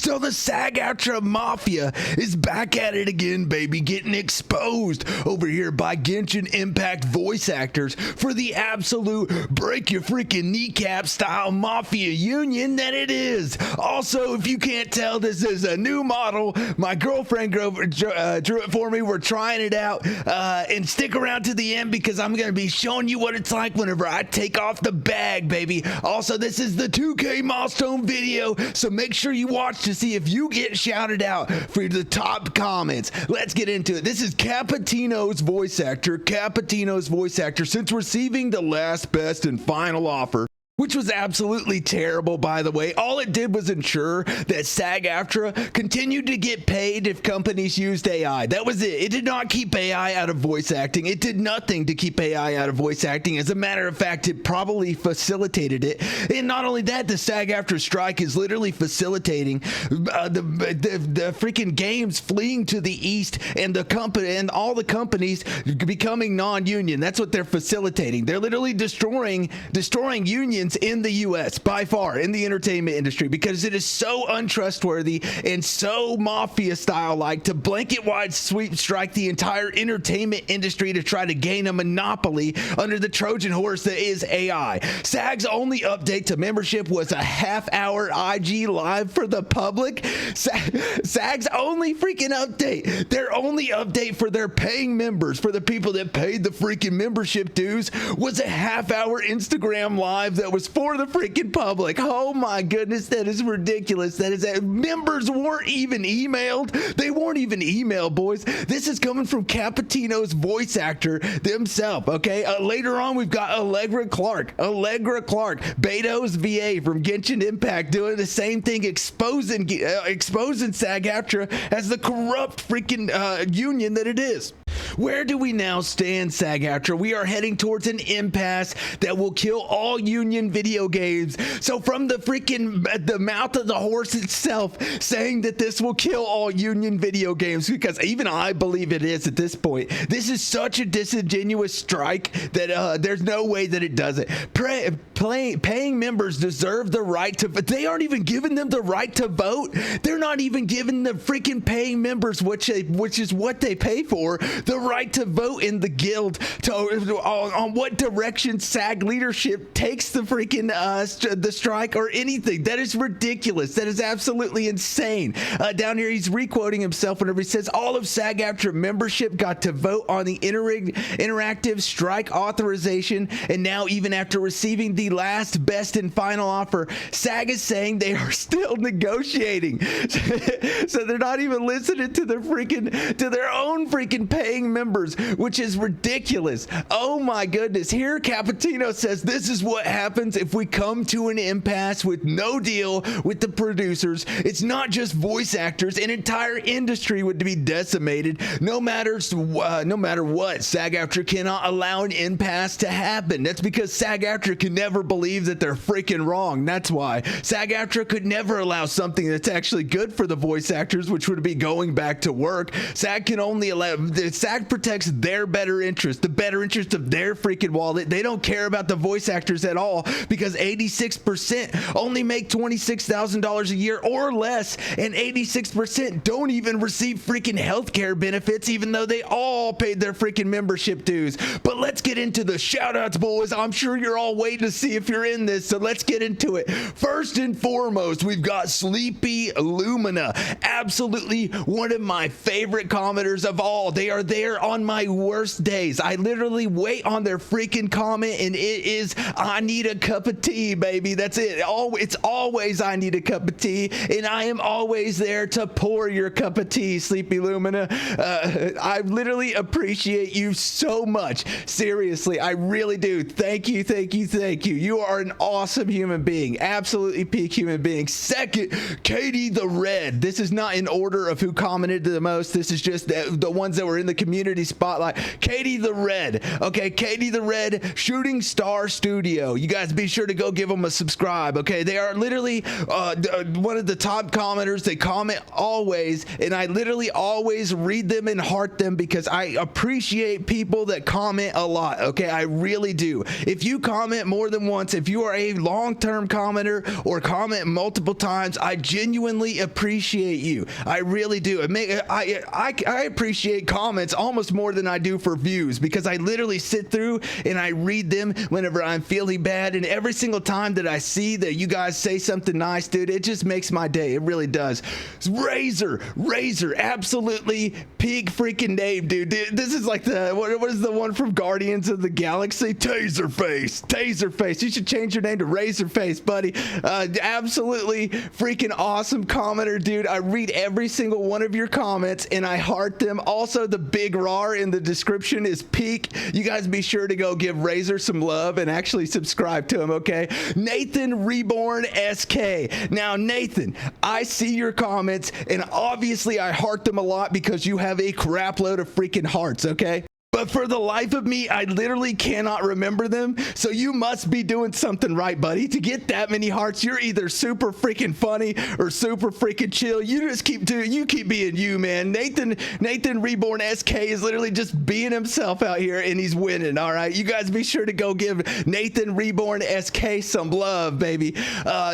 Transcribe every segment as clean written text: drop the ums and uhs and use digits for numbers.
So the SAG-AFTRA Mafia is back at it again, baby, getting exposed over here by Genshin Impact voice actors for the absolute break your freaking kneecap style mafia union that it is. Also, if you can't tell, this is a new model. My girlfriend drew it for me. We're trying it out, and stick around to the end because I'm going to be showing you what it's like whenever I take off the bag, baby. Also, this is the 2K milestone video, so make sure you watch to see if you get shouted out for the top comments. Let's get into it. This is Capinto's voice actor. Capinto's voice actor, since receiving the last, best, and final offer, which was absolutely terrible, by the way. All it did was ensure that SAG-AFTRA continued to get paid if companies used AI. That was it. It did not keep AI out of voice acting. It did nothing to keep AI out of voice acting. As a matter of fact, it probably facilitated it. And not only that, the SAG-AFTRA strike is literally facilitating the freaking games fleeing to the east and the company and all the companies becoming non-union. That's what they're facilitating. They're literally destroying unions in the US by far in the entertainment industry because it is so untrustworthy and so mafia style like to blanket wide sweep strike the entire entertainment industry to try to gain a monopoly under the Trojan horse that is AI. SAG's only update to membership was a half-hour IG live for the public. SAG's only freaking update, their only update for their paying members, for the people that paid the freaking membership dues, was a half-hour Instagram live that was for the freaking public. Oh my goodness, that is ridiculous. That is members weren't even emailed. They weren't even emailed, boys. This is coming from Capinto's voice actor themselves. Okay, later on we've got Allegra Clark, Beidou's VA from Genshin Impact, doing the same thing, exposing SAG-AFTRA as the corrupt freaking union that it is. Where do we now stand, SAG-AFTRA? We are heading towards an impasse that will kill all union video games. So from the mouth of the horse itself saying that this will kill all union video games, because even I believe it is at this point. This is such a disingenuous strike that there's no way that it doesn't. Paying members deserve the right to, but they aren't even giving them the right to vote. They're not even giving the freaking paying members, which is what they pay for, the right to vote in the guild on what direction SAG leadership takes the freaking the strike or anything. That is ridiculous. That is absolutely insane. Down here, he's requoting himself whenever he says all of SAG-AFTRA membership got to vote on the interactive strike authorization, and now even after receiving the last, best, and final offer, SAG is saying they are still negotiating. So they're not even listening to their own freaking paying members, which is ridiculous. Oh my goodness. Here Capinto says this is what happens if we come to an impasse with no deal with the producers. It's not just voice actors, an entire industry would be decimated. No matter what, SAG-AFTRA cannot allow an impasse to happen. That's because SAG-AFTRA can never believe that they're freaking wrong. That's why SAG-AFTRA could never allow something that's actually good for the voice actors, which would be going back to work. SAG protects their better interest, the better interest of their freaking wallet. They don't care about the voice actors at all because 86% only make $26,000 a year or less, and 86% don't even receive freaking healthcare benefits, even though they all paid their freaking membership dues. But let's get into the shout-outs, boys. I'm sure you're all waiting to see if you're in this, so let's get into it. First and foremost, we've got Sleepy Lumina, absolutely one of my favorite commenters of all. They are there on my worst days. I literally wait on their freaking comment, and it is, I need a cup of tea, baby. That's it. It's always, I need a cup of tea, and I am always there to pour your cup of tea, Sleepy Lumina. I literally appreciate you so much. Seriously, I really do. Thank you. You are an awesome human being. Absolutely peak human being. Second, Katie the Red. This is not in order of who commented the most. This is just the ones that were in the community community spotlight. Katie the Red. Okay, Katie the Red, Shooting Star Studio. You guys be sure to go give them a subscribe. Okay, they are literally one of the top commenters. They comment always, and I literally always read them and heart them because I appreciate people that comment a lot. Okay, I really do. If you comment more than once, if you are a long-term commenter or comment multiple times, I genuinely appreciate you. I really do. I appreciate comments almost more than I do for views because I literally sit through and I read them whenever I'm feeling bad, and every single time that I see that you guys say something nice, dude, it just makes my day. It really does. Razor, absolutely peak freaking name, dude. This is like the what is the one from Guardians of the Galaxy? Taserface. You should change your name to Razorface, buddy. Absolutely freaking awesome commenter, dude. I read every single one of your comments and I heart them. Also, the big RAR in the description is peak. You guys be sure to go give Razor some love and actually subscribe to him, okay? Nathan Reborn SK. Now, Nathan, I see your comments and obviously I heart them a lot because you have a crap load of freaking hearts, okay? But for the life of me, I literally cannot remember them. So you must be doing something right, buddy. To get that many hearts, you're either super freaking funny or super freaking chill. You just keep being you, man. Nathan Reborn SK is literally just being himself out here and he's winning. All right. You guys be sure to go give Nathan Reborn SK some love, baby.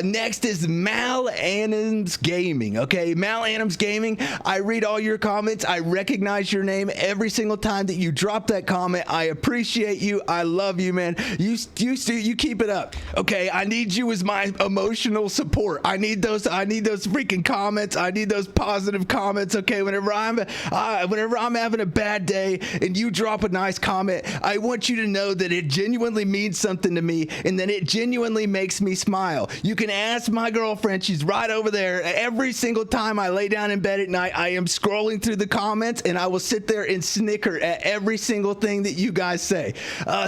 Next is Mal Adams Gaming. Okay. Mal Adams Gaming. I read all your comments. I recognize your name every single time that you drop that comment. I appreciate you. I love you, man. You keep it up. Okay, I need you as my emotional support. I need those freaking comments. I need those positive comments. Okay, whenever I'm having a bad day and you drop a nice comment, I want you to know that it genuinely means something to me and that it genuinely makes me smile. You can ask my girlfriend. She's right over there. Every single time I lay down in bed at night, I am scrolling through the comments and I will sit there and snicker at every single thing that you guys say.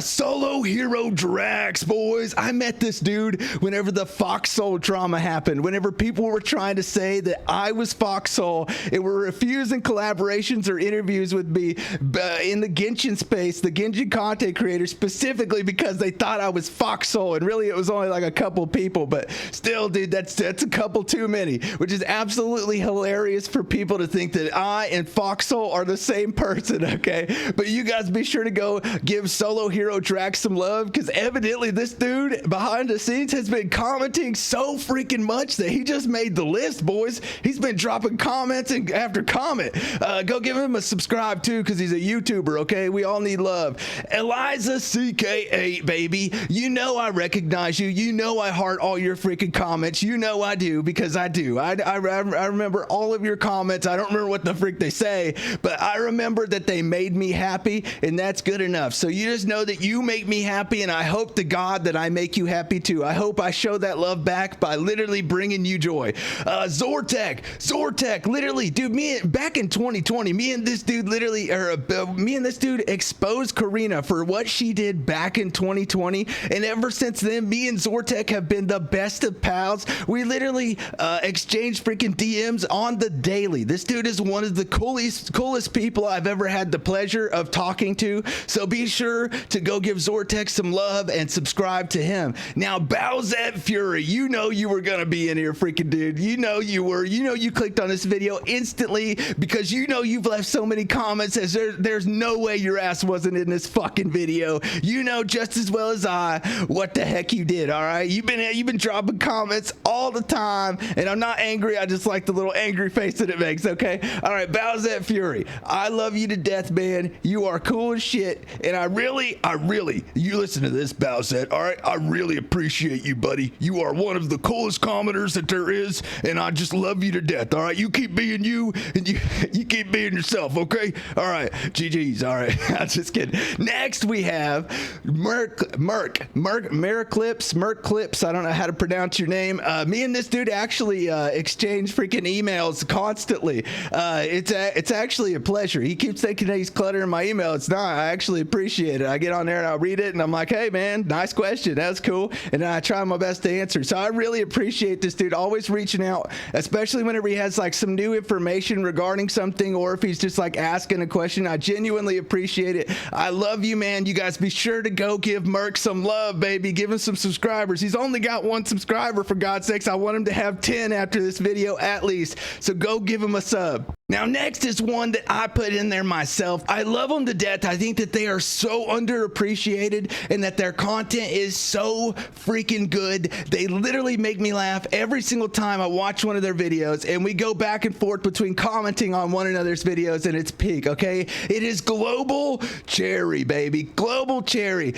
Solo Hero Drax, boys. I met this dude whenever the Fox Soul drama happened. Whenever people were trying to say that I was Fox Soul and were refusing collaborations or interviews with me in the Genshin space, the Genshin content creators, specifically because they thought I was Fox Soul, and really it was only like a couple people, but still, dude, that's a couple too many, which is absolutely hilarious for people to think that I and Fox Soul are the same person, okay? But you guys be sure to go give Solo Hero Drax some love because evidently this dude behind the scenes has been commenting so freaking much that he just made the list, boys. He's been dropping comments and after comment. Go give him a subscribe too because he's a YouTuber, okay? We all need love. Eliza CK8, baby. You know I recognize you. You know I heart all your freaking comments. You know I do because I do. I remember all of your comments. I don't remember what the freak they say, but I remember that they made me happy, and that's good enough. So you just know that you make me happy, and I hope to God that I make you happy too. I hope I show that love back by literally bringing you joy. Zortek, literally, dude, back in 2020, me and this dude exposed Karina for what she did back in 2020, and ever since then, me and Zortek have been the best of pals. We literally exchange freaking DMs on the daily. This dude is one of the coolest people I've ever had the pleasure of talking to, so be sure to go give Zortek some love and subscribe to him. Now, Bowsette Fury, you know you were gonna be in here, freaking dude. You know you were. You know you clicked on this video instantly because you know you've left so many comments as there's no way your ass wasn't in this fucking video. You know just as well as I what the heck you did, all right? You've been dropping comments all the time, and I'm not angry. I just like the little angry face that it makes, okay? All right, Bowsette Fury, I love you to death, man. You are cool as shit, and I really, you listen to this, Bowsette, all right? I really appreciate you, buddy. You are one of the coolest commenters that there is, and I just love you to death, all right? You keep being you, and you keep being yourself, okay? All right, GG's, all right. I'm just kidding. Next, we have Merc Clips. I don't know how to pronounce your name. Me and this dude actually exchange freaking emails constantly. It's actually a pleasure. He keeps thinking that he's cluttering my email email. It's not. I actually appreciate it. I get on there and I'll read it and I'm like, hey man, nice question. That's cool. And then I try my best to answer. So I really appreciate this dude always reaching out, especially whenever he has like some new information regarding something, or if he's just like asking a question. I genuinely appreciate it. I love you, man. You guys be sure to go give Merc some love, baby. Give him some subscribers. He's only got 1 subscriber, for God's sakes. I want him to have 10 after this video at least. So go give him a sub. Now, next is one that I put in there myself. I love them to death. I think that they are so underappreciated and that their content is so freaking good. They literally make me laugh every single time I watch one of their videos, and we go back and forth between commenting on one another's videos, and it's peak, okay? It is Global Cherry, baby. Global Cherry.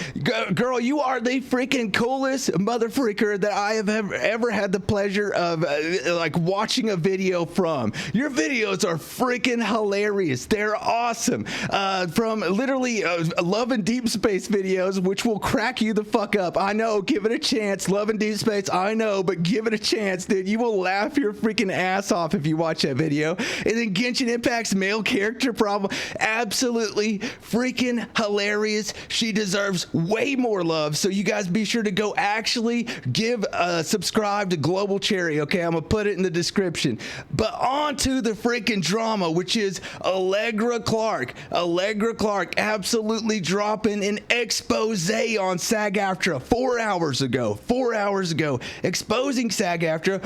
Girl, you are the freaking coolest motherfreaker that I have ever had the pleasure of like watching a video from. Your videos are freaking hilarious. They're awesome. From literally Love and Deep Space videos, which will crack you the fuck up. I know, give it a chance. Love and Deep Space, I know, but give it a chance, dude. You will laugh your freaking ass off if you watch that video. And then Genshin Impact's male character problem, absolutely freaking hilarious. She deserves way more love. So you guys be sure to go actually give subscribe to Global Cherry. Okay, I'm gonna put it in the description. But on to the freaking drama, which is Allegra Clark. Allegra Clark absolutely dropping an expose on SAG-AFTRA 4 hours ago. 4 hours ago, exposing SAG-AFTRA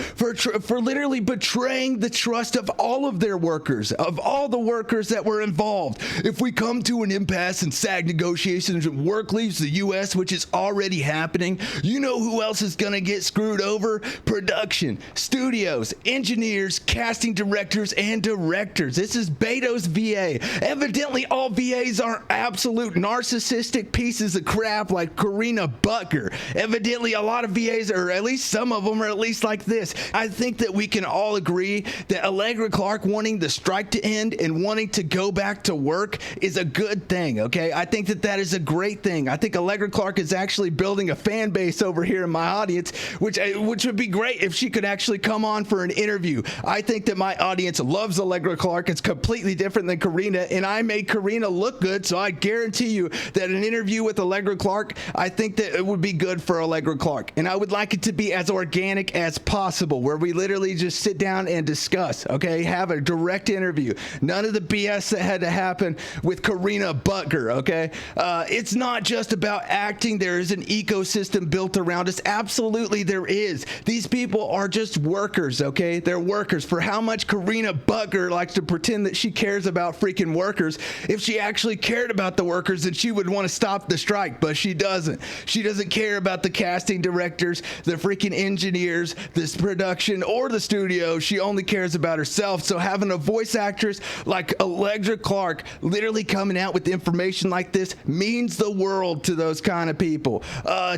for literally betraying the trust of all of their workers, of all the workers that were involved. If we come to an impasse in SAG negotiations and work leaves the U.S., which is already happening, you know who else is gonna get screwed over? Production, studios, engineers, casting directors, and directors. This is Beidou's VA. Evidently, all VAs are absolute narcissistic pieces of crap like Karina Butker. Evidently, a lot of VAs, or at least some of them, are at least like this. I think that we can all agree that Allegra Clark wanting the strike to end and wanting to go back to work is a good thing, okay? I think that that is a great thing. I think Allegra Clark is actually building a fan base over here in my audience, which would be great if she could actually come on for an interview. I think that my audience loves Allegra Clark. It's completely different than Karina, and I made Karina look good, so I guarantee you that an interview with Allegra Clark, I think that it would be good for Allegra Clark. And I would like it to be as organic as possible, where we literally just sit down and discuss, okay? Have a direct interview. None of the BS that had to happen with Karina Butker, okay? It's not just about acting. There is an ecosystem built around us. Absolutely, there is. These people are just workers, okay? They're workers. For how much Karina Butker likes to pretend that she cares about freaking workers, if she actually cared about the workers, then she would want to stop the strike, but she doesn't. She doesn't care about the casting directors, the freaking engineers, this production, or the studio. She only cares about herself. So having a voice actress like Allegra Clark literally coming out with information like this means the world to those kind of people.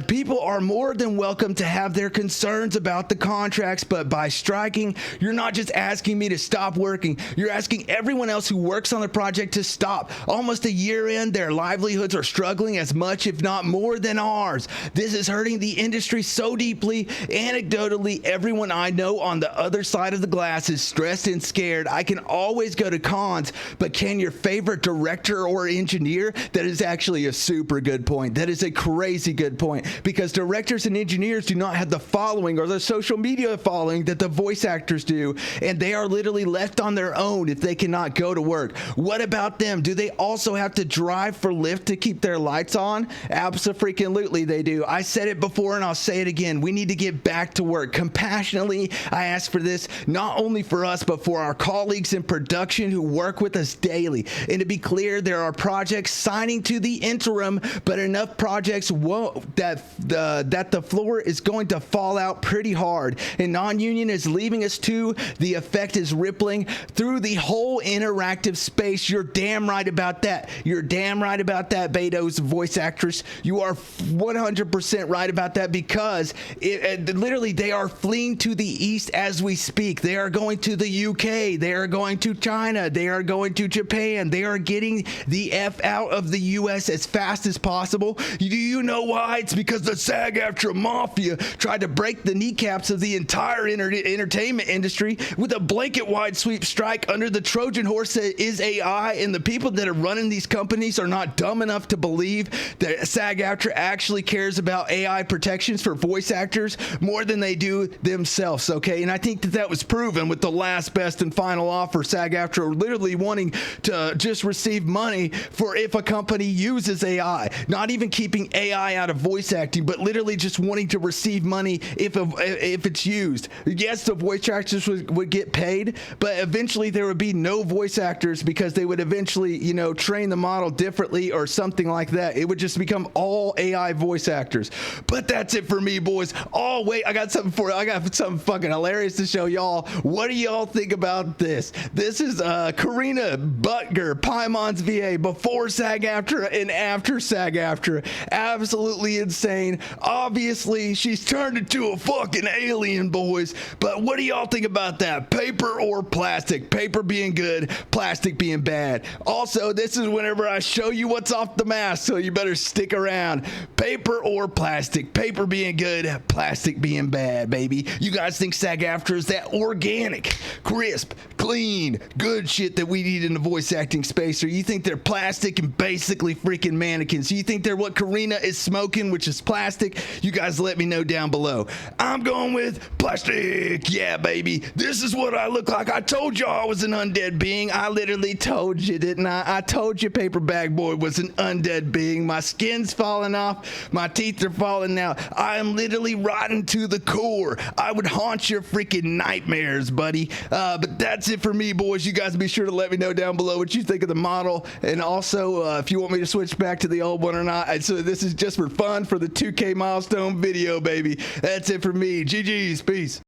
People are more than welcome to have their concerns about the contracts, but by striking, you're not just asking me to stop working. You're asking everyone else who works on the project to stop. Almost a year in, their livelihoods are struggling as much, if not more, than ours. This is hurting the industry so deeply. Anecdotally, everyone I know on the other side of the glass is stressed and scared. I can always go to cons, but can your favorite director or engineer? That is actually a super good point. That is a crazy good point, because directors and engineers do not have the following or the social media following that the voice actors do, and they are literally left on their own if they cannot go to work. What about them? Do they also have to drive for Lyft to keep their lights on? Abso-freaking-lutely they do. I said it before and I'll say it again. We need to get back to work. Compassionately, I ask for this, not only for us, but for our colleagues in production who work with us daily. And to be clear, there are projects signing to the interim, but enough projects won't, that the floor is going to fall out pretty hard. And non-union is leaving us too. The effect is rippling through the whole interactive space. You're damn right about that. You're damn right about that, Beidou's voice actress. You are 100% right about that, because literally they are fleeing to the east as we speak. They are going to the UK. They are going to China. They are going to Japan. They are getting the F out of the US as fast as possible. Do you know why? It's because the SAG-AFTRA mafia tried to break the kneecaps of the entire entertainment industry with a blanket-wide sweep strike strike under the Trojan horse that is AI, and the people that are running these companies are not dumb enough to believe that SAG-AFTRA actually cares about AI protections for voice actors more than they do themselves, okay? And I think that was proven with the last, best, and final offer. SAG-AFTRA literally wanting to just receive money for if a company uses AI, not even keeping AI out of voice acting, but literally just wanting to receive money if it's used. Yes, the voice actors would get paid, but eventually there would be no voice actors because they would eventually, you know, train the model differently or something like that. It would just become all AI voice actors. But that's it for me, boys. Oh, wait, I got something for you. I got something fucking hilarious to show y'all. What do y'all think about this? This is Karina Butger, Paimon's VA, before SAG-AFTRA and after SAG-AFTRA. Absolutely insane. Obviously, she's turned into a fucking alien, boys. But what do y'all think about that? Paper or plastic? Paper being good, plastic being bad. Also, this is whenever I show you what's off the mask, so you better stick around. Paper or plastic? Paper being good, plastic being bad, baby. You guys think SAG-AFTRA is that organic, crisp, clean, good shit that we need in the voice acting space, or you think they're plastic and basically freaking mannequins? You think they're what Karina is smoking, which is plastic? You guys let me know down below. I'm going with plastic. Yeah, baby. This is what I look like. I told y'all I was an undead being. I literally told you, didn't I? I told you Paperbag Boy was an undead being. My skin's falling off. My teeth are falling out. I am literally rotten to the core. I would haunt your freaking nightmares, buddy. But that's it for me, boys. You guys be sure to let me know down below what you think of the model, and also if you want me to switch back to the old one or not. And so this is just for fun for the 2K milestone video, baby. That's it for me. GG's. Peace.